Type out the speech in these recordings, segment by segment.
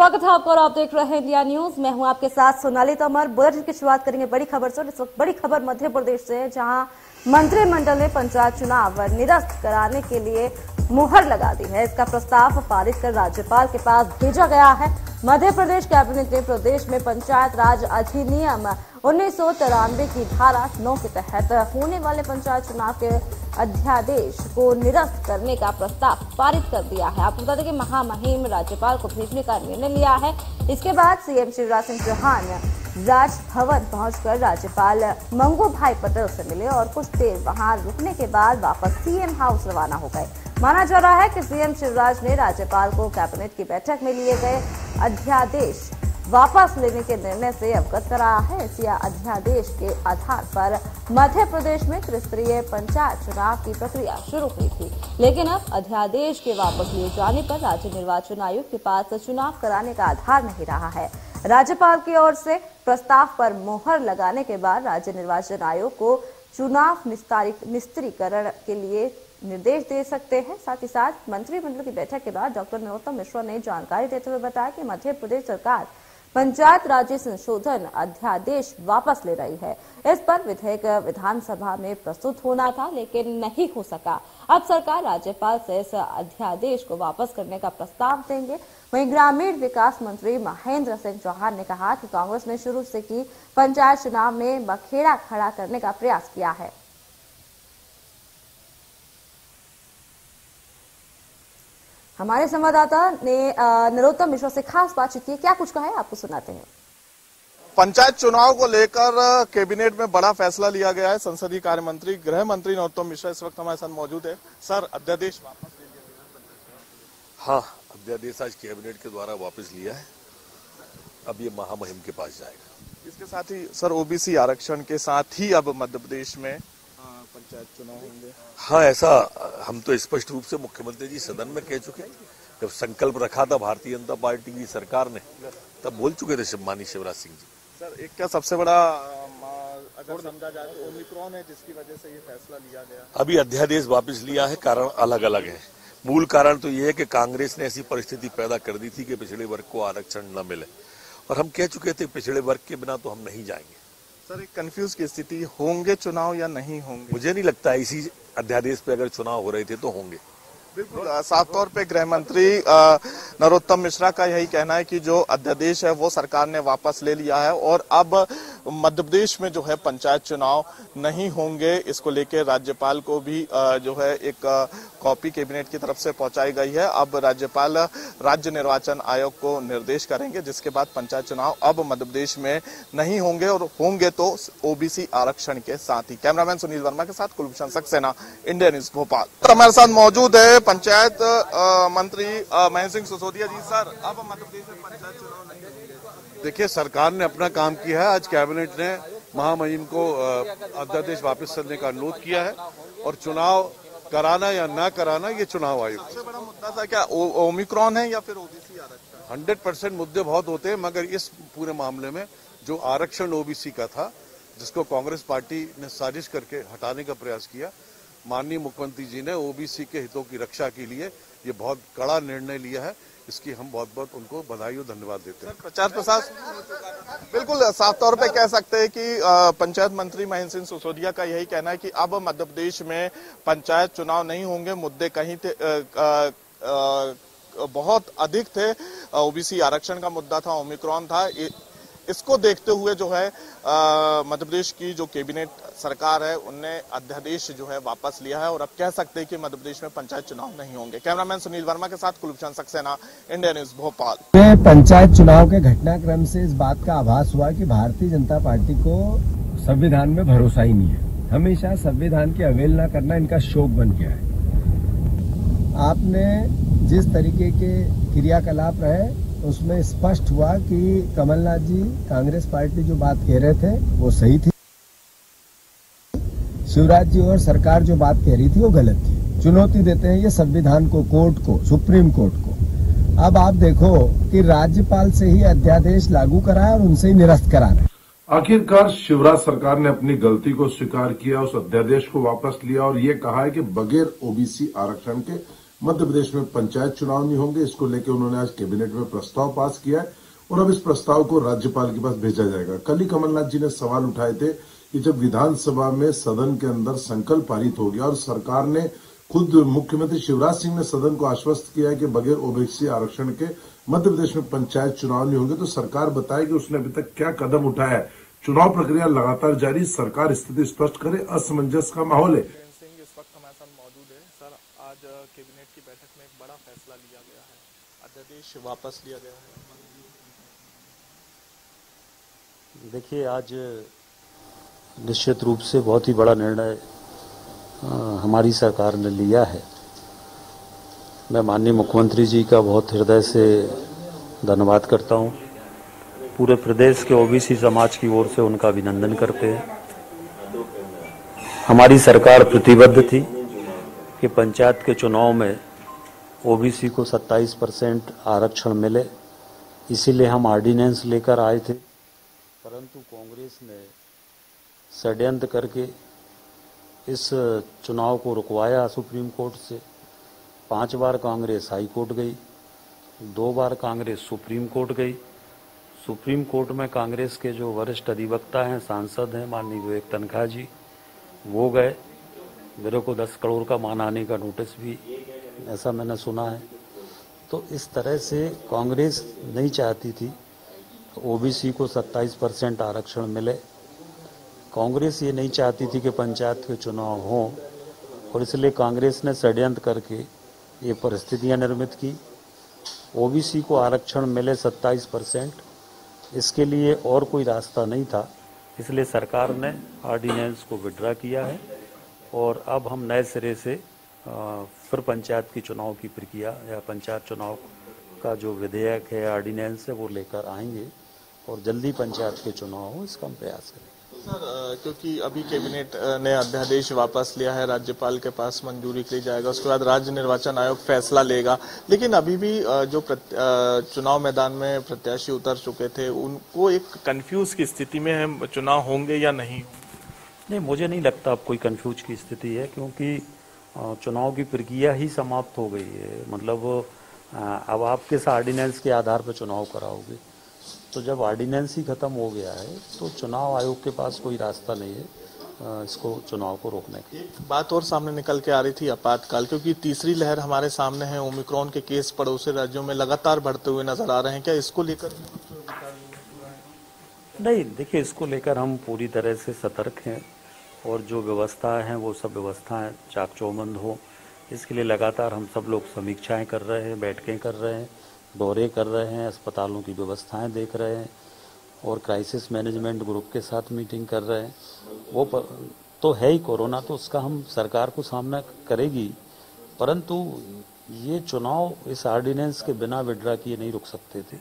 स्वागत है आपका और आप देख रहे हैं इंडिया न्यूज। मैं हूं आपके साथ सोनाली तोमर। बुलेटिन की शुरुआत करेंगे बड़ी खबर से। इस वक्त बड़ी खबर मध्य प्रदेश से है, जहां मंत्रिमंडल ने पंचायत चुनाव निरस्त कराने के लिए मुहर लगा दी है। इसका प्रस्ताव पारित कर राज्यपाल के पास भेजा गया है। मध्य प्रदेश कैबिनेट ने प्रदेश में पंचायत राज अधिनियम 1993 की धारा 9 के तहत होने वाले पंचायत चुनाव के अध्यादेश को निरस्त करने का प्रस्ताव पारित कर दिया है। आपको बता दें कि महामहिम राज्यपाल को भेजने का निर्णय लिया है। इसके बाद सीएम शिवराज सिंह चौहान राजभवन पहुंचकर राज्यपाल मंगू भाई पटेल से मिले और कुछ देर वहां रुकने के बाद वापस सीएम हाउस रवाना हो गए। माना जा रहा है कि सीएम शिवराज ने राज्यपाल को कैबिनेट की बैठक में लिए गए अध्यादेश वापस लेने के निर्णय से अवगत कराया है। इसी अध्यादेश के आधार पर मध्य प्रदेश में त्रिस्तरीय पंचायत चुनाव की प्रक्रिया शुरू हुई थी, लेकिन अब अध्यादेश के वापस लिए जाने पर राज्य निर्वाचन आयोग के पास चुनाव कराने का आधार नहीं रहा है। राज्यपाल की ओर से प्रस्ताव पर मोहर लगाने के बाद राज्य निर्वाचन आयोग को चुनाव निस्तारीकरण के लिए निर्देश दे सकते हैं। साथ ही साथ मंत्रिमंडल की बैठक के बाद डॉक्टर नरोत्तम मिश्रा ने जानकारी देते हुए बताया कि मध्य प्रदेश सरकार पंचायत राज संशोधन अध्यादेश वापस ले रही है। इस पर विधेयक विधानसभा में प्रस्तुत होना था, लेकिन नहीं हो सका। अब सरकार राज्यपाल से इस अध्यादेश को वापस करने का प्रस्ताव देंगे। वहीं ग्रामीण विकास मंत्री महेंद्र सिंह चौहान ने कहा कि कांग्रेस ने शुरू से की पंचायत चुनाव में बखेड़ा खड़ा करने का प्रयास किया है। हमारे संवाददाता ने नरोत्तम मिश्रा से खास बातचीत की। क्या कुछ कहा है, आपको सुनाते हैं। पंचायत चुनाव को लेकर कैबिनेट में बड़ा फैसला लिया गया है। संसदीय कार्य मंत्री गृह मंत्री नरोत्तम मिश्रा इस वक्त हमारे साथ मौजूद है। सर, अध्यादेश वापस ले लिया गया? हाँ, अध्यादेश आज कैबिनेट के द्वारा वापस लिया है। अब ये महामहिम के पास जाएगा। इसके साथ ही सर ओबीसी आरक्षण के साथ ही अब मध्य प्रदेश में पंचायत चुनाव होंगे। हाँ, ऐसा हम तो स्पष्ट रूप से मुख्यमंत्री जी सदन में कह चुके हैं। जब संकल्प रखा था भारतीय जनता पार्टी की सरकार ने, तब बोल चुके थे माननीय शिवराज सिंह जी। सर, एक क्या सबसे बड़ा अगर समझा जाए तो ओमिक्रॉन है जिसकी वजह से ये फैसला लिया गया। अभी अध्यादेश वापस लिया है, कारण अलग अलग है। मूल कारण तो ये है कि कांग्रेस ने ऐसी परिस्थिति पैदा कर दी थी कि पिछड़े वर्ग को आरक्षण न मिले, और हम कह चुके थे पिछड़े वर्ग के बिना तो हम नहीं जाएंगे। सर, एक कंफ्यूज की स्थिति, होंगे चुनाव या नहीं होंगे? मुझे नहीं लगता इसी अध्यादेश पे अगर चुनाव हो रहे थे तो होंगे। बिल्कुल, साफ तौर पे गृह मंत्री नरोत्तम मिश्रा का यही कहना है कि जो अध्यादेश है वो सरकार ने वापस ले लिया है और अब मध्य प्रदेश में जो है पंचायत चुनाव नहीं होंगे। इसको लेकर राज्यपाल को भी जो है एक कॉपी कैबिनेट की तरफ से पहुंचाई गई है। अब राज्यपाल राज्य निर्वाचन आयोग को निर्देश करेंगे, जिसके बाद पंचायत चुनाव अब मध्य प्रदेश में नहीं होंगे, और होंगे तो ओबीसी आरक्षण के साथ ही। कैमरामैन सुनील वर्मा के साथ कुलभूषण सक्सेना, इंडिया न्यूज भोपाल। हमारे साथ मौजूद है पंचायत मंत्री महेंद्र सिंह सिसोदिया जी। सर, अब मध्य प्रदेश में पंचायत चुनाव नहीं होंगे? देखिए, सरकार ने अपना काम किया है। आज कैबिनेट ने महामहिम को अध्यादेश वापस करने का अनुरोध किया है, और चुनाव कराना या ना कराना ये चुनाव आयोग। सबसे बड़ा मुद्दा था क्या ओमिक्रॉन है या फिर ओबीसी आरक्षण? 100% मुद्दे बहुत होते हैं, मगर इस पूरे मामले में जो आरक्षण ओबीसी का था, जिसको कांग्रेस पार्टी ने साजिश करके हटाने का प्रयास किया, माननीय मुख्यमंत्री जी ने ओबीसी के हितों की रक्षा के लिए ये बहुत कड़ा निर्णय लिया है। इसकी हम बहुत बहुत उनको बधाई और धन्यवाद देते हैं। प्रचार प्रसार बिल्कुल साफ तौर पे कह सकते हैं कि पंचायत मंत्री महेंद्र सिंह सिसोदिया का यही कहना है कि अब मध्य प्रदेश में पंचायत चुनाव नहीं होंगे। मुद्दे कहीं थे बहुत अधिक थे। ओबीसी आरक्षण का मुद्दा था, ओमिक्रॉन था। इसको देखते हुए जो है मध्य प्रदेश की जो कैबिनेट सरकार है उनने अध्यादेश जो है वापस लिया है, और अब कह सकते हैं कि मध्य प्रदेश में पंचायत चुनाव नहीं होंगे। कैमरामैन सुनील वर्मा के साथ कुलभूषण सक्सेना, इंडिया न्यूज भोपाल। पंचायत चुनाव के घटनाक्रम से इस बात का आभास हुआ कि भारतीय जनता पार्टी को संविधान में भरोसा ही नहीं है। हमेशा संविधान की अवहेलना करना इनका शौक बन गया है। आपने जिस तरीके के क्रियाकलाप रहे उसमें स्पष्ट हुआ कि कमलनाथ जी, कांग्रेस पार्टी जो बात कह रहे थे वो सही थी, शिवराज जी और सरकार जो बात कह रही थी वो गलत थी। चुनौती देते हैं ये संविधान को, कोर्ट को, सुप्रीम कोर्ट को। अब आप देखो कि राज्यपाल से ही अध्यादेश लागू कराया और उनसे ही निरस्त करा रहे। आखिरकार शिवराज सरकार ने अपनी गलती को स्वीकार किया, उस अध्यादेश को वापस लिया और ये कहा है कि बगैर ओबीसी आरक्षण के मध्य प्रदेश में पंचायत चुनाव नहीं होंगे। इसको लेकर उन्होंने आज कैबिनेट में प्रस्ताव पास किया है और अब इस प्रस्ताव को राज्यपाल के पास भेजा जाएगा। कल ही कमलनाथ जी ने सवाल उठाए थे कि जब विधानसभा में सदन के अंदर संकल्प पारित हो गया और सरकार ने खुद मुख्यमंत्री शिवराज सिंह ने सदन को आश्वस्त किया है कि बगैर ओबीसी आरक्षण के मध्य प्रदेश में पंचायत चुनाव नहीं होंगे, तो सरकार बताए कि उसने अभी तक क्या कदम उठाया है। चुनाव प्रक्रिया लगातार जारी, सरकार स्थिति स्पष्ट करे, असमंजस का माहौल है। इस वक्त हमारे साथ मौजूद है। सर, आज कैबिनेट की बैठक में एक बड़ा फैसला लिया गया है, अध्यादेश वापस लिया गया है। देखिए, आज निश्चित रूप से बहुत ही बड़ा निर्णय हमारी सरकार ने लिया है। मैं माननीय मुख्यमंत्री जी का बहुत हृदय से धन्यवाद करता हूं। पूरे प्रदेश के ओबीसी समाज की ओर से उनका अभिनंदन करते हैं। हमारी सरकार प्रतिबद्ध थी कि पंचायत के चुनाव में ओबीसी को 27% आरक्षण मिले, इसीलिए हम ऑर्डिनेंस लेकर आए थे। परंतु कांग्रेस ने षड्यंत्र करके इस चुनाव को रुकवाया सुप्रीम कोर्ट से। 5 बार कांग्रेस हाई कोर्ट गई, 2 बार कांग्रेस सुप्रीम कोर्ट गई। सुप्रीम कोर्ट में कांग्रेस के जो वरिष्ठ अधिवक्ता हैं, सांसद हैं, माननीय विवेक तनखा जी, वो गए। मेरे को 10 करोड़ का मानहानि का नोटिस भी, ऐसा मैंने सुना है। तो इस तरह से कांग्रेस नहीं चाहती थी ओबीसी को 27% आरक्षण मिले। कांग्रेस ये नहीं चाहती थी कि पंचायत के चुनाव हों और इसलिए कांग्रेस ने षड्यंत्र करके ये परिस्थितियां निर्मित की। ओबीसी को आरक्षण मिले 27%, इसके लिए और कोई रास्ता नहीं था, इसलिए सरकार ने ऑर्डिनेंस को विड्रा किया है और अब हम नए सिरे से फिर पंचायत की चुनाव की प्रक्रिया या पंचायत चुनाव का जो विधेयक है, ऑर्डिनेंस है, वो लेकर आएंगे और जल्दी पंचायत के चुनाव हो, इसका हम प्रयास करेंगे। सर, क्योंकि अभी कैबिनेट ने अध्यादेश वापस लिया है, राज्यपाल के पास मंजूरी के लिए जाएगा, उसके बाद राज्य निर्वाचन आयोग फैसला लेगा, लेकिन अभी भी जो चुनाव मैदान में प्रत्याशी उतर चुके थे उनको एक कंफ्यूज की स्थिति में है, चुनाव होंगे या नहीं? नहीं, मुझे नहीं लगता अब कोई कंफ्यूज की स्थिति है, क्योंकि चुनाव की प्रक्रिया ही समाप्त हो गई है। मतलब अब आप किस ऑर्डिनेंस के आधार पर चुनाव कराओगे? तो जब ऑर्डिनेंस ही खत्म हो गया है तो चुनाव आयोग के पास कोई रास्ता नहीं है इसको चुनाव को रोकने की। एक बात और सामने निकल के आ रही थी आपातकाल, क्योंकि तीसरी लहर हमारे सामने है, ओमिक्रॉन के केस पड़ोसी राज्यों में लगातार बढ़ते हुए नजर आ रहे हैं, क्या इसको लेकर? नहीं, देखिए, इसको लेकर हम पूरी तरह से सतर्क हैं और जो व्यवस्थाएं हैं वो सब व्यवस्थाएं चाक-चौबंद हो, इसके लिए लगातार हम सब लोग समीक्षाएं कर रहे हैं, बैठकें कर रहे हैं, दौरे कर रहे हैं, अस्पतालों की व्यवस्थाएं देख रहे हैं और क्राइसिस मैनेजमेंट ग्रुप के साथ मीटिंग कर रहे हैं। वो तो है ही कोरोना, तो उसका हम सरकार को सामना करेगी, परंतु ये चुनाव इस ऑर्डिनेंस के बिना विड्रा किए नहीं रुक सकते थे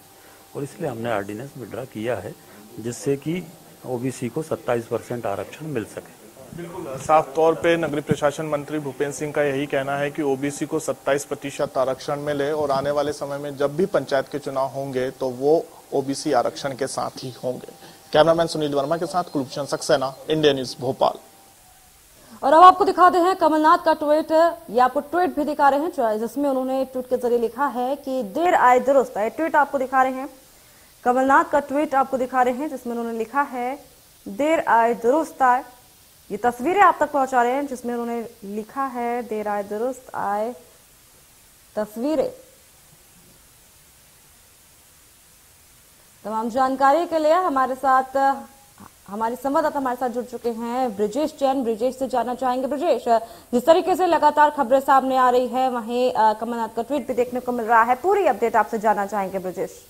और इसलिए हमने ऑर्डिनेंस विड्रा किया है, जिससे कि ओबीसी को 27% आरक्षण मिल सके। बिल्कुल, साफ तौर पे नगरीय प्रशासन मंत्री भूपेंद्र सिंह का यही कहना है कि ओबीसी को 27% आरक्षण मिले और आने वाले समय में जब भी पंचायत के चुनाव होंगे तो वो ओबीसी आरक्षण के साथ ही होंगे। कैमरामैन सुनील वर्मा के साथ कुलभूषण सक्सेना, इंडिया न्यूज भोपाल। और अब आपको दिखाते हैं कमलनाथ का ट्वीट। ये आपको ट्वीट भी दिखा रहे हैं, जिसमें उन्होंने ट्वीट के जरिए लिखा है कि देर आए दुरुस्त आए। ट्वीट आपको दिखा रहे हैं, कमलनाथ का ट्वीट आपको दिखा रहे हैं, जिसमें उन्होंने लिखा है देर आए दुरुस्त आए। ये तस्वीरें आप तक पहुंचा रहे हैं, जिसमें उन्होंने लिखा है देर आए दुरुस्त आए तस्वीरें। तमाम जानकारी के लिए हमारे साथ हमारे संवाददाता हमारे साथ जुड़ चुके हैं ब्रिजेश जैन। ब्रिजेश से जानना चाहेंगे, ब्रिजेश, जिस तरीके से लगातार खबरें सामने आ रही है, वहीं कमलनाथ का ट्वीट भी देखने को मिल रहा है, पूरी अपडेट आपसे जानना चाहेंगे ब्रिजेश।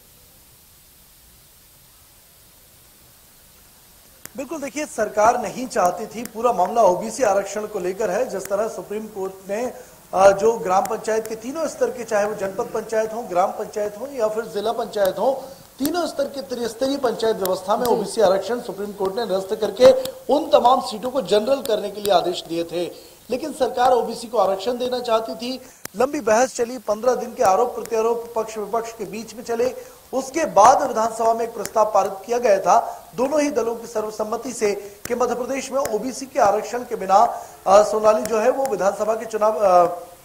बिल्कुल, देखिए, सरकार नहीं चाहती थी, पूरा मामला ओबीसी आरक्षण को लेकर है। जिस तरह सुप्रीम कोर्ट ने जो ग्राम पंचायत के तीनों स्तर के, चाहे वो जनपद पंचायत हो, ग्राम पंचायत हो या फिर जिला पंचायत हो, तीनों स्तर के त्रिस्तरीय पंचायत व्यवस्था में ओबीसी आरक्षण सुप्रीम कोर्ट ने निरस्त करके उन तमाम सीटों को जनरल करने के लिए आदेश दिए थे। लेकिन सरकार ओबीसी को आरक्षण देना चाहती थी। लंबी बहस चली, 15 दिन के आरोप प्रत्यारोप पक्ष विपक्ष के बीच में चले। उसके बाद विधानसभा में एक प्रस्ताव पारित किया गया था दोनों ही दलों की सर्वसम्मति से कि मध्य प्रदेश में ओबीसी के आरक्षण के बिना सोनाली जो है वो विधानसभा के चुनाव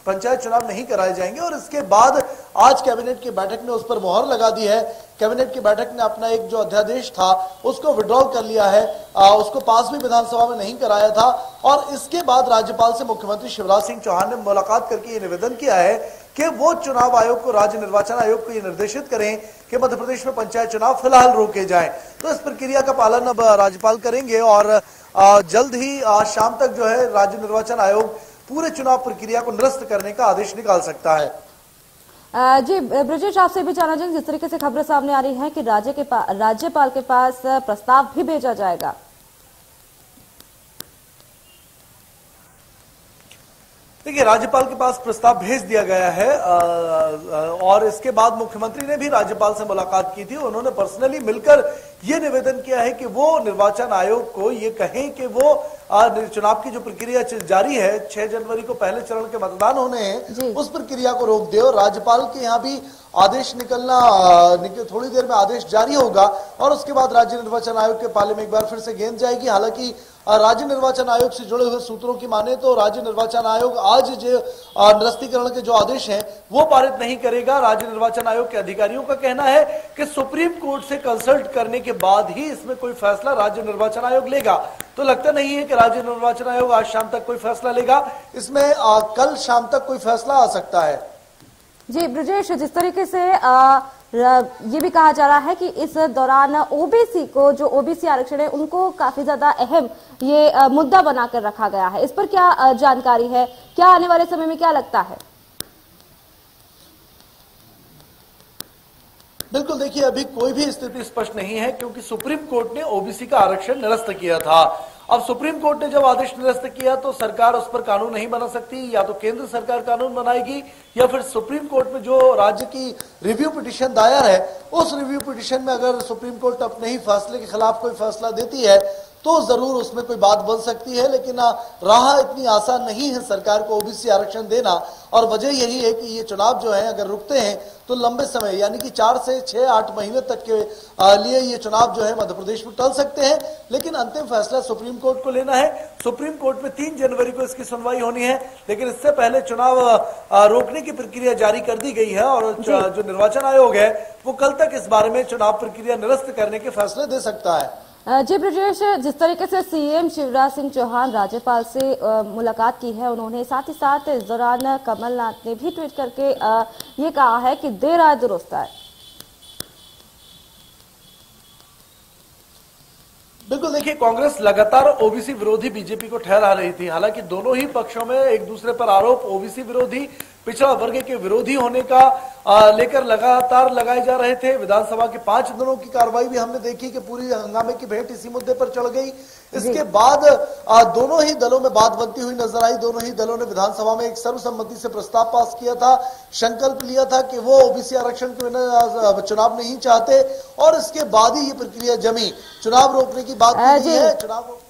पंचायत चुनाव नहीं कराए जाएंगे। और इसके बाद आज कैबिनेट की बैठक ने उस पर मुहर लगा दी है। कैबिनेट की बैठक ने अपना एक जो अध्यादेश था उसको विड्रॉ कर लिया है, उसको पास भी विधानसभा में नहीं कराया था। और इसके बाद राज्यपाल से मुख्यमंत्री शिवराज सिंह चौहान ने मुलाकात करके ये निवेदन किया है कि वो चुनाव आयोग को, राज्य निर्वाचन आयोग को ये निर्देशित करें कि मध्य प्रदेश में पंचायत चुनाव फिलहाल रोके जाएं। तो इस प्रक्रिया का पालन अब राज्यपाल करेंगे और जल्द ही शाम तक जो है राज्य निर्वाचन आयोग पूरे चुनाव प्रक्रिया को निरस्त करने का आदेश निकाल सकता है। जी ब्रजेश, आपसे भी जानना चाहेंगे, जिस तरीके से खबरें सामने आ रही हैं कि राज्यपाल के पास प्रस्ताव भी भेजा जाएगा। देखिए, राज्यपाल के पास प्रस्ताव भेज दिया गया है और इसके बाद मुख्यमंत्री ने भी राज्यपाल से मुलाकात की थी। उन्होंने पर्सनली मिलकर ये निवेदन किया है कि वो निर्वाचन आयोग को ये कहें कि वो चुनाव की जो प्रक्रिया जारी है, 6 जनवरी को पहले चरण के मतदान होने हैं, उस प्रक्रिया को रोक दे। और राज्यपाल के यहाँ भी आदेश थोड़ी देर में आदेश जारी होगा और उसके बाद राज्य निर्वाचन आयोग के पाले में एक बार फिर से गेंद जाएगी। हालांकि राज्य निर्वाचन आयोग से जुड़े हुए सूत्रों की माने तो राज्य निर्वाचन आयोग आज जो निरस्तीकरण के जो आदेश हैं वो पारित नहीं करेगा। राज्य निर्वाचन आयोग के अधिकारियों का कहना है कि सुप्रीम कोर्ट से कंसल्ट करने के बाद ही इसमें कोई फैसला राज्य निर्वाचन आयोग लेगा। तो लगता नहीं है कि राज्य निर्वाचन आयोग आज शाम तक कोई फैसला लेगा। इसमें कल शाम तक कोई फैसला आ सकता है। जी ब्रजेश, जिस तरीके से ये भी कहा जा रहा है कि इस दौरान ओबीसी को, जो ओबीसी आरक्षण है, उनको काफी ज्यादा अहम ये मुद्दा बनाकर रखा गया है। इस पर क्या जानकारी है, क्या आने वाले समय में क्या लगता है? बिल्कुल, देखिए अभी कोई भी स्थिति स्पष्ट नहीं है क्योंकि सुप्रीम कोर्ट ने ओबीसी का आरक्षण निरस्त किया था। अब सुप्रीम कोर्ट ने जब आदेश निरस्त किया तो सरकार उस पर कानून नहीं बना सकती, या तो केंद्र सरकार कानून बनाएगी या फिर सुप्रीम कोर्ट में जो राज्य की रिव्यू पिटीशन दायर है उस रिव्यू पिटीशन में अगर सुप्रीम कोर्ट अपने ही फैसले के खिलाफ कोई फैसला देती है तो जरूर उसमें कोई बात बन सकती है। लेकिन राह इतनी आसान नहीं है सरकार को ओबीसी आरक्षण देना। और वजह यही है कि ये चुनाव जो है अगर रुकते हैं तो लंबे समय यानी कि 4 से 6-8 महीने तक के लिए ये चुनाव जो है मध्य प्रदेश में टल सकते हैं। लेकिन अंतिम फैसला सुप्रीम कोर्ट को लेना है। सुप्रीम कोर्ट में 3 जनवरी को इसकी सुनवाई होनी है, लेकिन इससे पहले चुनाव रोकने की प्रक्रिया जारी कर दी गई है और जो निर्वाचन आयोग है वो कल तक इस बारे में चुनाव प्रक्रिया निरस्त करने के फैसले दे सकता है। जी ब्रजेश, जिस तरीके से सीएम शिवराज सिंह चौहान राज्यपाल से मुलाकात की है, उन्होंने साथ ही साथ इस दौरान कमलनाथ ने भी ट्वीट करके ये कहा है कि देर आए दुरुस्त आए। बिल्कुल, देखिए कांग्रेस लगातार ओबीसी विरोधी बीजेपी को ठहरा रही थी। हालांकि दोनों ही पक्षों में एक दूसरे पर आरोप ओबीसी विरोधी, पिछड़ा वर्ग के विरोधी होने का लेकर लगातार लगाए जा रहे थे। विधानसभा के 5 दिनों की कार्रवाई भी हमने देखी कि पूरी हंगामे की भेंट इसी मुद्दे पर चढ़ गई। इसके बाद दोनों ही दलों में बात बनती हुई नजर आई। दोनों ही दलों ने विधानसभा में एक सर्वसम्मति से प्रस्ताव पास किया था, संकल्प लिया था कि वो ओबीसी आरक्षण के बिना चुनाव नहीं चाहते और इसके बाद ही ये प्रक्रिया जमी। चुनाव रोकने की बात है, चुनाव